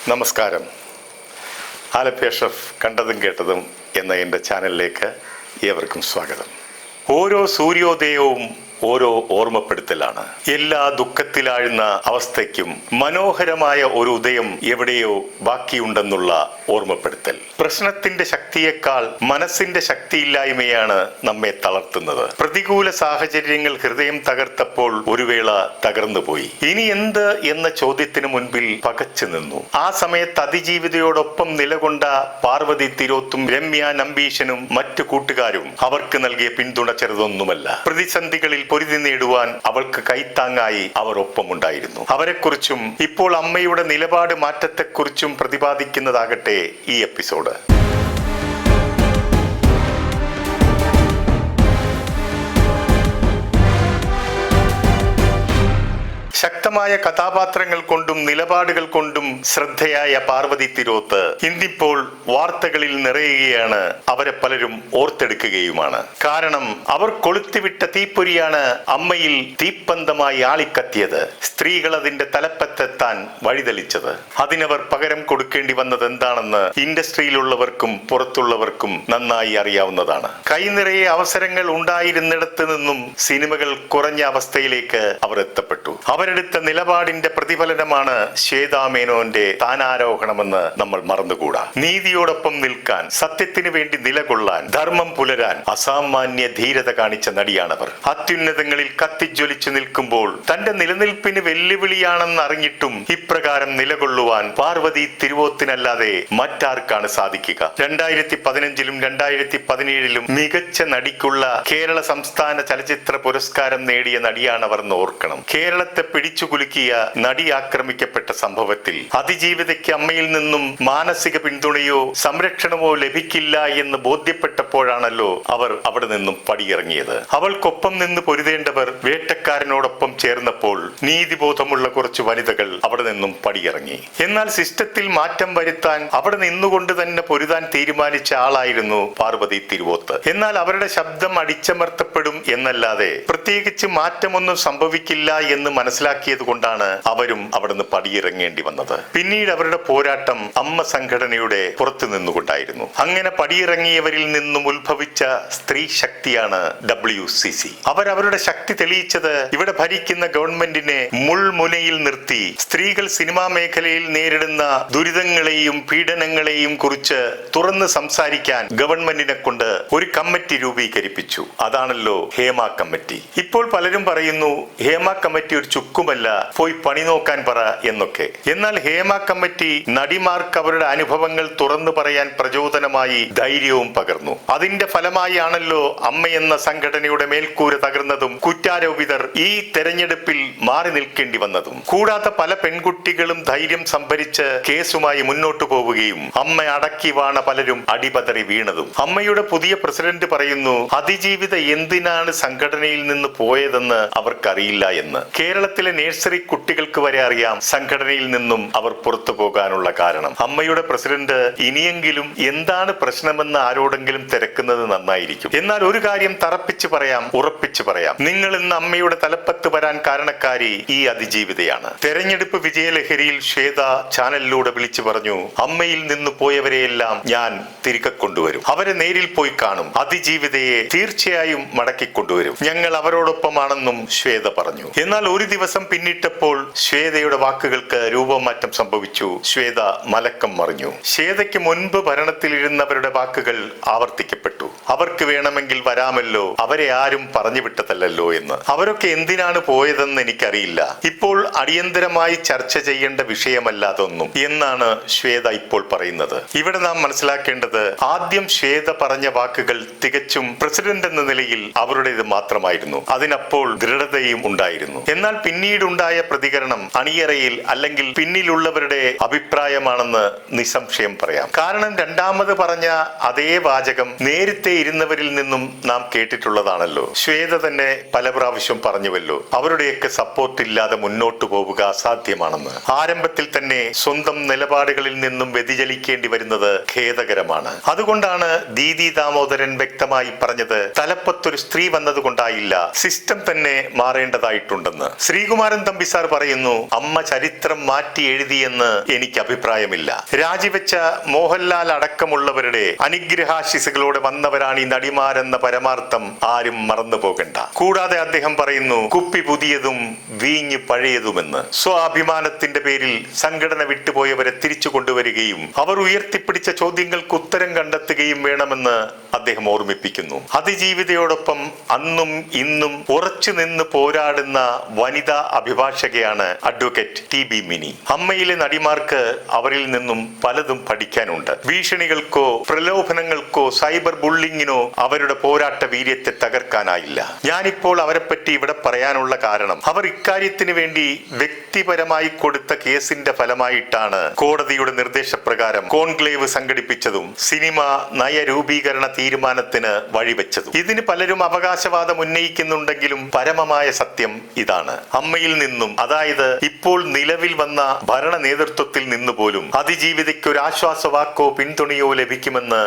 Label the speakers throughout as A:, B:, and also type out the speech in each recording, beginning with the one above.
A: നമസ്കാരം. ആലപ്പി അഷ്റഫ് കണ്ടതും കേട്ടതും എന്ന എൻ്റെ ചാനലിലേക്ക് ഏവർക്കും സ്വാഗതം. ഓരോ സൂര്യോദയവും ഓരോ ഓർമ്മപ്പെടുത്തലാണ്. എല്ലാ ദുഃഖത്തിലാഴുന്ന അവസ്ഥയ്ക്കും മനോഹരമായ ഒരു ഉദയം എവിടെയോ ബാക്കിയുണ്ടെന്നുള്ള ഓർമ്മപ്പെടുത്തൽ. പ്രശ്നത്തിന്റെ ശക്തിയേക്കാൾ മനസ്സിന്റെ ശക്തിയില്ലായ്മയാണ് നമ്മെ തളർത്തുന്നത്. പ്രതികൂല സാഹചര്യങ്ങൾ ഹൃദയം തകർത്തപ്പോൾ ഒരു വേള തകർന്നുപോയി. ഇനി എന്ത് എന്ന ചോദ്യത്തിന് മുൻപിൽ പകച്ചു നിന്നു. ആ സമയത്ത് അതിജീവിതയോടൊപ്പം നിലകൊണ്ട പാർവതി തിരോത്തും രമ്യ നമ്പീശനും മറ്റു കൂട്ടുകാരും അവർക്ക് നൽകിയ പിന്തുണ ചെറുതൊന്നുമല്ല. പ്രതിസന്ധികളിൽ പൊരുതി നേടുവാൻ അവൾക്ക് കൈത്താങ്ങായി അവർ ഒപ്പമുണ്ടായിരുന്നു. അവരെക്കുറിച്ചും ഇപ്പോൾ അമ്മയുടെ നിലപാട് മാറ്റത്തെക്കുറിച്ചും പ്രതിപാദിക്കുന്നതാകട്ടെ ഈ എപ്പിസോഡ്. ശക്തമായ കഥാപാത്രങ്ങൾ കൊണ്ടും നിലപാടുകൾ കൊണ്ടും ശ്രദ്ധയായ പാർവതി തിരോത്ത് ഇന്നിപ്പോൾ വാർത്തകളിൽ നിറയുകയാണ്. അവരെ പലരും ഓർത്തെടുക്കുകയുമാണ്. കാരണം അവർ കൊളുത്തിവിട്ട തീപ്പൊരിയാണ് അമ്മയിൽ തീപ്പന്തമായി ആളിക്കത്തിയത്. സ്ത്രീകൾ അതിന്റെ തലപ്പത്തെത്താൻ വഴിതെളിച്ചത്. അതിനവർ പകരം കൊടുക്കേണ്ടി വന്നത് എന്താണെന്ന് ഇൻഡസ്ട്രിയിലുള്ളവർക്കും പുറത്തുള്ളവർക്കും നന്നായി അറിയാവുന്നതാണ്. കൈനിറയെ അവസരങ്ങൾ ഉണ്ടായിരുന്നിടത്ത് നിന്നും സിനിമകൾ കുറഞ്ഞ അവസ്ഥയിലേക്ക് അവർ എത്തപ്പെട്ടു. അവരെടുത്ത നിലപാടിന്റെ പ്രതിഫലനമാണ് ശ്വേതാ മേനോന്റെ സ്ഥാനാരോഹണമെന്ന് നമ്മൾ മറന്നുകൂടാ. നീതിയോടൊപ്പം നിൽക്കാൻ, സത്യത്തിന് വേണ്ടി നിലകൊള്ളാൻ, ധർമ്മം പുലരാൻ അസാമാന്യ ധീരത കാണിച്ച നടിയാണവർ. അത്യുന്നതങ്ങളിൽ കത്തിജ്വലിച്ചു നിൽക്കുമ്പോൾ തന്റെ നിലനിൽപ്പിന് വെല്ലുവിളിയാണെന്ന് അറിഞ്ഞിട്ടും ഇപ്രകാരം നിലകൊള്ളുവാൻ പാർവതി തിരുവോത്തിനല്ലാതെ മറ്റാർക്കാണ് സാധിക്കുക? 2015-ലും 2017-ലും മികച്ച നടിക്കുള്ള കേരള സംസ്ഥാന ചലച്ചിത്ര പുരസ്കാരം നേടിയ നടിയാണവർ എന്ന് ഓർക്കണം. കേരളത്തെ പിടിച്ചു കുലുക്കിയ നടി ആക്രമിക്കപ്പെട്ട സംഭവത്തിൽ അതിജീവിതയ്ക്ക് അമ്മയിൽ നിന്നും മാനസിക പിന്തുണയോ സംരക്ഷണമോ ലഭിക്കില്ല എന്ന് ബോധ്യപ്പെട്ടപ്പോഴാണല്ലോ അവർ അവിടെ നിന്നും പടിയിറങ്ങിയത്. അവൾക്കൊപ്പം നിന്ന് പൊരുതേണ്ടവർ വേട്ടക്കാരനോടൊപ്പം ചേർന്നപ്പോൾ നീതിബോധമുള്ള കുറച്ച് വനിതകൾ അവിടെ നിന്നും പടിയിറങ്ങി. എന്നാൽ സിസ്റ്റത്തിൽ മാറ്റം വരുത്താൻ അവിടെ നിന്നുകൊണ്ട് തന്നെ പൊരുതാൻ തീരുമാനിച്ച ആളായിരുന്നു പാർവതി തിരുവോത്ത്. എന്നാൽ അവരുടെ ശബ്ദം അടിച്ചമർത്തപ്പെടും എന്നല്ലാതെ പ്രത്യേകിച്ച് മാറ്റമൊന്നും സംഭവിക്കില്ല എന്ന് മനസ്സിലാക്കിയത് കൊണ്ടാണ് അവരും അവിടുന്ന് പടിയിറങ്ങേണ്ടി വന്നത്. പിന്നീട് അവരുടെ പോരാട്ടം അമ്മ സംഘടനയുടെ പുറത്തു നിന്നുകൊണ്ടായിരുന്നു. അങ്ങനെ പടിയിറങ്ങിയവരിൽ നിന്നും ഉത്ഭവിച്ച സ്ത്രീ ശക്തിയാണ് WCC. അവരവരുടെ ശക്തി തെളിയിച്ചത് ഇവിടെ ഭരിക്കുന്ന ഗവൺമെന്റിനെ മുൾമുനയിൽ നിർത്തി സ്ത്രീകൾ സിനിമാ മേഖലയിൽ നേരിടുന്ന ദുരിതങ്ങളെയും പീഡനങ്ങളെയും കുറിച്ച് തുറന്ന് സംസാരിക്കാൻ ഗവൺമെന്റിനെ കൊണ്ട് ഒരു കമ്മിറ്റി രൂപീകരിപ്പിച്ചു. അതാണല്ലോ ഹേമ കമ്മിറ്റി. ഇപ്പോൾ പലരും പറയുന്നു ഹേമ കമ്മിറ്റി ഒരു ചുക്കുമല്ല, പോയി പണി നോക്കാൻ പറ എന്നൊക്കെ. എന്നാൽ ഹേമ കമ്മിറ്റി നടിമാർക്ക് അവരുടെ അനുഭവങ്ങൾ തുറന്നു പറയാൻ പ്രചോദനമായി ധൈര്യവും പകർന്നു. അതിന്റെ ഫലമായി ആണല്ലോ അമ്മയെന്ന സംഘടനയുടെ മേൽക്കൂര തകർന്നതും കുറ്റാരോപിതർ ഈ തെരഞ്ഞെടുപ്പിൽ മാറി നിൽക്കേണ്ടി വന്നതും. കൂടാതെ പല പെൺകുട്ടികളും ധൈര്യം സംഭരിച്ച് കേസുമായി മുന്നോട്ടു പോവുകയും അമ്മ അടക്കി വാണ പലരും അടിപതറി വീണതും. അമ്മയുടെ പുതിയ പ്രസിഡന്റ് പറയുന്നു അതിജീവിത എന്തിനാണ് സംഘടനയിൽ നിന്ന് പോയതെന്ന് അവർക്കറിയില്ല എന്ന്. കേരളത്തിലെ നഴ്സറി കുട്ടികൾക്ക് വരെ അറിയാം സംഘടനയിൽ നിന്നും അവർ പുറത്തു പോകാനുള്ള കാരണം. അമ്മയുടെ പ്രസിഡന്റ് ഇനിയെങ്കിലും എന്താണ് പ്രശ്നമെന്ന് ആരോടെങ്കിലും തിരക്കുന്നത് നന്നായിരിക്കും. എന്നാൽ ഒരു കാര്യം തറപ്പിച്ച് പറയാം, ഉറപ്പിച്ചു പറയാം, നിങ്ങൾ ഇന്ന് അമ്മയുടെ തലപ്പത്ത് വരാൻ കാരണക്കാരി ഈ അതിജീവിതയാണ്. തെരഞ്ഞെടുപ്പ് വിജയലഹരിയിൽ ശ്വേത ചാനലിലൂടെ വിളിച്ചു പറഞ്ഞു, അമ്മയിൽ നിന്ന് പോയവരെയെല്ലാം ഞാൻ തിരികെ കൊണ്ടുവരും, അവരെ നേരിൽ പോയി കാണും, അതിജീവിതയെ തീർച്ചയായും മടക്കിക്കൊണ്ടുവരും, ഞങ്ങൾ അവരോടൊപ്പമാണെന്നും ശ്വേത പറഞ്ഞു. എന്നാൽ ഒരു ദിവസം പിന്നിട്ടപ്പോൾ ശ്വേതയുടെ വാക്കുകൾക്ക് രൂപമാറ്റം സംഭവിച്ചു. ശ്വേത മലക്കം മറിഞ്ഞു. ശ്വേതയ്ക്ക് മുൻപ് ഭരണത്തിലിരുന്നവരുടെ വാക്കുകൾ ആവർത്തിക്കപ്പെട്ടു. അവർക്ക് വേണമെങ്കിൽ വരാമല്ലോ, അവരെ ആരും പറഞ്ഞു വിട്ടതല്ലോ എന്ന്. അവരൊക്കെ എന്തിനാണ് പോയതെന്ന് എനിക്കറിയില്ല. ഇപ്പോൾ അടിയന്തരമായി ചർച്ച ചെയ്യേണ്ട വിഷയമല്ല അതൊന്നും എന്നാണ് ശ്വേത ഇപ്പോൾ പറയുന്നത്. ഇവിടെ നാം മനസ്സിലാക്കേണ്ടത് ആദ്യം ശ്വേത പറഞ്ഞ വാക്കുകൾ തികച്ചും പ്രസിഡന്റ് എന്ന നിലയിൽ അവരുടേത് മാത്രമായിരുന്നു. അതിനപ്പോൾ ദൃഢതയും ഉണ്ടായിരുന്നു. എന്നാൽ പിന്നീടുണ്ടായ പ്രതികരണം അണിയറയിൽ അല്ലെങ്കിൽ പിന്നിലുള്ളവരുടെ അഭിപ്രായമാണെന്ന് നിസ്സംശയം പറയാം. കാരണം രണ്ടാമത് പറഞ്ഞ അതേ വാചകം നേരത്തെ ഇരുന്നവരിൽ നിന്നും നാം കേട്ടിട്ടുള്ളതാണല്ലോ. ശ്വേത തന്നെ പല പ്രാവശ്യം പറഞ്ഞുവല്ലോ, അവരുടെയൊക്കെ സപ്പോർട്ട് ഇല്ലാതെ മുന്നോട്ടു പോവുക അസാധ്യമാണെന്ന്. ആരംഭത്തിൽ തന്നെ സ്വന്തം നിലപാടുകളിൽ നിന്നും വ്യതിചലിക്കേണ്ടി വരുന്നത് ഖേദകരമാണ്. അതുകൊണ്ടാണ് ദീദി ദാമോദരൻ വ്യക്തമായി പറഞ്ഞത്, തലപ്പത്തൊരു സ്ത്രീ വന്നതുകൊണ്ടായില്ല, സിസ്റ്റം തന്നെ മാറേണ്ടതായിട്ടുണ്ടെന്ന്. ശ്രീകുമാരൻ തമ്പി സാർ പറയുന്നു, അമ്മ ചരിത്രം മാറ്റി എഴുതിയെന്ന് എനിക്ക് അഭിപ്രായമില്ല. രാജിവെച്ച മോഹൻലാൽ അടക്കമുള്ളവരുടെ അനുഗ്രഹാശിസുകളോടെ വന്നവരാണ് ഈ നടിമാരെന്ന പരമാർത്ഥം ആരും മറന്നു പോകണ്ട. കൂടാതെ അദ്ദേഹം പറയുന്നു, കുപ്പി പുതിയതും വീഞ്ഞ് പഴയതുമെന്ന്. സ്വാഭിമാനത്തിന്റെ പേരിൽ സംഘടന വിട്ടുപോയവരെ തിരിച്ചു കൊണ്ടുവരികയും അവർ ഉയർത്തിപ്പിടിച്ച ചോദ്യങ്ങൾക്ക് ഉത്തരം കണ്ടെത്തുകയും വേണമെന്ന് അദ്ദേഹം ഓർമ്മിപ്പിക്കുന്നു. അതിജീവിതയോടൊപ്പം അന്നും ഇന്നും ഉറച്ചു നിന്ന് പോരാടുന്ന വനിതാ അഭിഭാഷകയാണ് അഡ്വക്കേറ്റ് ടി.ബി. മിനി. അമ്മയിലെ നടിമാർക്ക് അവരിൽ നിന്നും പലതും പഠിക്കാനുണ്ട്. ഭീഷണികൾക്കോ പ്രലോഭനങ്ങൾക്കോ സൈബർ ബുള്ളിങ്ങിനോ അവരുടെ പോരാട്ട വീര്യത്തെ തകർക്കാനായില്ല. ഞാനിപ്പോൾ അവരെപ്പറ്റി ഇവിടെ പറയാനുള്ള കാരണം, അവർ ഇക്കാര്യത്തിന് വേണ്ടി വ്യക്തിപരമായി കൊടുത്ത കേസിന്റെ ഫലമായിട്ടാണ് കോടതിയുടെ നിർദ്ദേശപ്രകാരം കോൺക്ലേവ് സംഘടിപ്പിച്ചതും സിനിമ നയരൂപീകരണ തീരുമാനത്തിന് വഴിവെച്ചതും. ഇതിന് പലരും അവകാശവാദം ഉന്നയിക്കുന്നുണ്ടെങ്കിലും പരമമായ സത്യം ഇതാണ്. അമ്മയിൽ നിന്നും, അതായത് ഇപ്പോൾ നിലവിൽ വന്ന ഭരണ നേതൃത്വത്തിൽ നിന്ന് പോലും അതിജീവിതയ്ക്ക് ഒരു ആശ്വാസവാക്കോ പിന്തുണയോ ലഭിക്കുമെന്ന്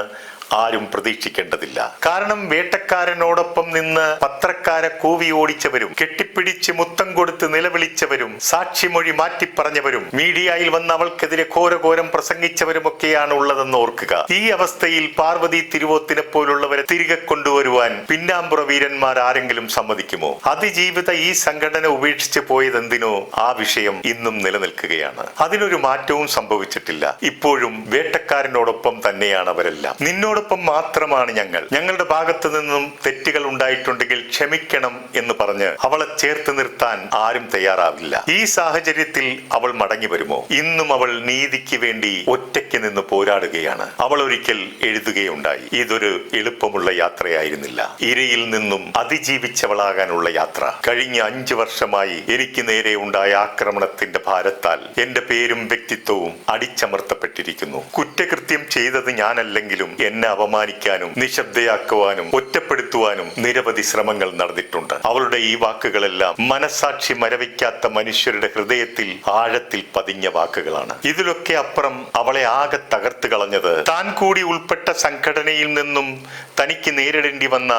A: ആരും പ്രതീക്ഷിക്കേണ്ടതില്ല. കാരണം വേട്ടക്കാരനോടൊപ്പം നിന്ന് പത്രക്കാരെ കൂവി ഓടിച്ചവരും കെട്ടിപ്പിടിച്ച് മുത്തം കൊടുത്ത് നിലവിളിച്ചവരും സാക്ഷിമൊഴി മാറ്റിപ്പറഞ്ഞവരും മീഡിയയിൽ വന്ന് അവൾക്കെതിരെ ഘോരഘോരം പ്രസംഗിച്ചവരുമൊക്കെയാണ് ഉള്ളതെന്ന് ഓർക്കുക. ഈ അവസ്ഥയിൽ പാർവതി തിരുവോത്തിനെ പോലുള്ളവരെ തിരികെ കൊണ്ടുവരുവാൻ പിന്നാമ്പുറ വീരന്മാർ ആരെങ്കിലും സമ്മതിക്കുമോ? അതിജീവിത ഈ സംഘടന ഉപേക്ഷിച്ച് പോയതെന്തിനോ ആ വിഷയം ഇന്നും നിലനിൽക്കുകയാണ്. അതിനൊരു മാറ്റവും സംഭവിച്ചിട്ടില്ല. ഇപ്പോഴും വേട്ടക്കാരനോടൊപ്പം തന്നെയാണ് അവരെല്ലാം. നിന്നോടൊപ്പം മാത്രമാണ് ഞങ്ങളുടെ ഭാഗത്തു നിന്നും തെറ്റുകൾ ഉണ്ടായിട്ടുണ്ടെങ്കിൽ ക്ഷമിക്കണം എന്ന് പറഞ്ഞ് അവളെ ചേർത്ത് നിർത്താൻ ആരും തയ്യാറാവില്ല. ഈ സാഹചര്യത്തിൽ അവൾ മടങ്ങി വരുമോ? ഇന്നും അവൾ നീതിക്ക് വേണ്ടി ഒറ്റയ്ക്ക് നിന്ന് പോരാടുകയാണ്. അവൾ ഒരിക്കൽ എഴുതുകയുണ്ടായി, ഇതൊരു എളുപ്പമുള്ള യാത്രയായിരുന്നില്ല, ഇരയിൽ നിന്നും അതിജീവിച്ചവളാകാനുള്ള യാത്ര. കഴിഞ്ഞ 5 വർഷമായി എനിക്ക് നേരെ ഉണ്ടായ ആക്രമണത്തിന്റെ ഭാരത്താൽ എന്റെ പേരും വ്യക്തിത്വവും അടിച്ചമർത്തപ്പെട്ടിരിക്കുന്നു. കുറ്റകൃത്യം ചെയ്തത് ഞാനല്ലെങ്കിലും എന്നെ അപമാനിക്കാനും നിശബ്ദയാക്കുവാനും ഒറ്റപ്പെടുത്തുവാനും നിരവധി ശ്രമങ്ങൾ നടന്നിട്ടുണ്ട്. അവളുടെ ഈ വാക്കുകളെല്ലാം മനസാക്ഷി മരവിക്കാത്ത മനുഷ്യരുടെ ഹൃദയത്തിൽ ആഴത്തിൽ പതിഞ്ഞ വാക്കുകളാണ്. ഇതിലൊക്കെ അപ്പുറം അവളെ ആകെ തകർത്ത് കളഞ്ഞത് താൻ കൂടി ഉൾപ്പെട്ട സംഘടനയിൽ നിന്നും തനിക്ക് നേരിടേണ്ടി വന്ന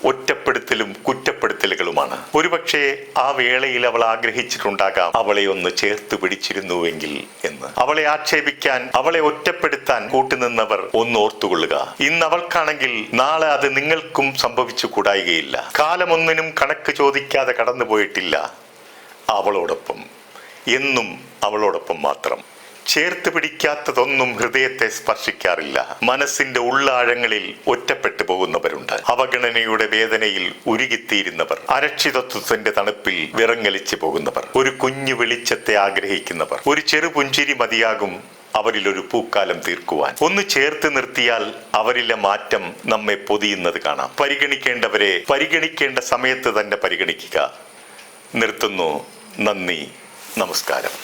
A: ഒറ്റപ്പെടുത്തലും കുറ്റപ്പെടുത്തലുകളുമാണ്. ഒരുപക്ഷെ ആ വേളയിൽ അവൾ ആഗ്രഹിച്ചിട്ടുണ്ടാകാം, അവളെ ഒന്ന് ചേർത്ത് പിടിച്ചിരുന്നുവെങ്കിൽ എന്ന്. അവളെ ആക്ഷേപിക്കാൻ, അവളെ ഒറ്റപ്പെടുത്താൻ കൂട്ടുനിന്നവർ ഒന്ന് ഓർത്തുകൊള്ളുക. ഇന്ന് അവൾക്കാണെങ്കിൽ നാളെ അത് നിങ്ങൾക്കും സംഭവിച്ചു കൂടായികയില്ല. കാലമൊന്നിനും കണക്ക് ചോദിക്കാതെ കടന്നുപോയിട്ടില്ല അവളോടൊപ്പം. എന്നും അവളോടൊപ്പം മാത്രം. ചേർത്ത് പിടിക്കാത്തതൊന്നും ഹൃദയത്തെ സ്പർശിക്കാറില്ല. മനസ്സിന്റെ ഉള്ളാഴങ്ങളിൽ ഒറ്റപ്പെട്ടു പോകുന്നവരുണ്ട്. അവഗണനയുടെ വേദനയിൽ ഉരുകിത്തീരുന്നവർ, അരക്ഷിതത്വത്തിന്റെ തണുപ്പിൽ വിറങ്ങലിച്ചു പോകുന്നവർ, ഒരു കുഞ്ഞു വെളിച്ചത്തെ ആഗ്രഹിക്കുന്നവർ. ഒരു ചെറുപുഞ്ചിരി മതിയാകും അവരിലൊരു പൂക്കാലം തീർക്കുവാൻ. ഒന്ന് ചേർത്ത് നിർത്തിയാൽ അവരിലെ മാറ്റം നമ്മെ പൊതിയുന്നത് കാണാം. പരിഗണിക്കേണ്ടവരെ പരിഗണിക്കേണ്ട സമയത്ത് തന്നെ പരിഗണിക്കുക. നിർത്തുന്നു. നന്ദി, നമസ്കാരം.